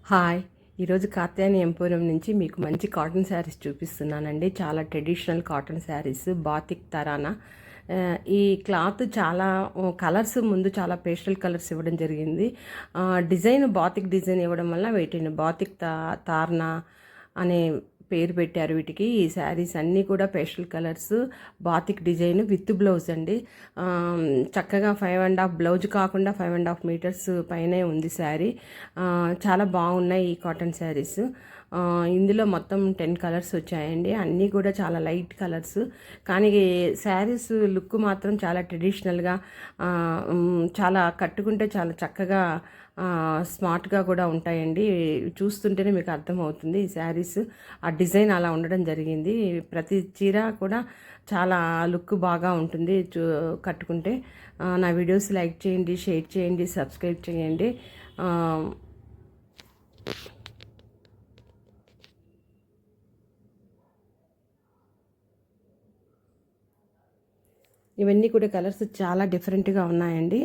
Hi! ఈరోజు Katyayani emporium నుంచి మీకు మంచి కాటన్ శారీస్ చూపిస్తున్నానండి. చాలా traditional cotton saris batik tarana. ఈ క్లాత్ చాలా కలర్స్ ముందు చాలా పేస్టల్ కలర్స్ ఇవ్వడం జరిగింది. డిజైన్ బాతిక్ డిజైన్ ఇవ్వడం వల్ల వీటిని బాతిక్ తార్నా అనే పేరు పెట్టారు వీటికి. ఈ శారీస్ అన్నీ కూడా pastel colours, batik design with blouse అండి. చక్కగా 5.5 బ్లౌజ్ కాకుండా 5.5 మీటర్స్ పైనే ఉంది శారీ. చాలా బాగున్నాయి ఈ కాటన్ శారీస్. ఇందులో మొత్తం 10 కలర్స్ వచ్చాయండి. అన్నీ కూడా చాలా లైట్ కలర్స్, కానీ శారీస్ లుక్ మాత్రం చాలా ట్రెడిషనల్గా, చాలా కట్టుకుంటే చాలా చక్కగా స్మార్ట్గా కూడా ఉంటాయండి. చూస్తుంటేనే మీకు అర్థమవుతుంది ఈ శారీస్. ఆ డిజైన్ అలా ఉండడం జరిగింది. ప్రతి చీర కూడా చాలా లుక్ బాగా ఉంటుంది కట్టుకుంటే. నా వీడియోస్ లైక్ చేయండి, షేర్ చేయండి, సబ్స్క్రైబ్ చేయండి. ఇవన్నీ కూడా కలర్స్ చాలా డిఫరెంట్గా ఉన్నాయండి.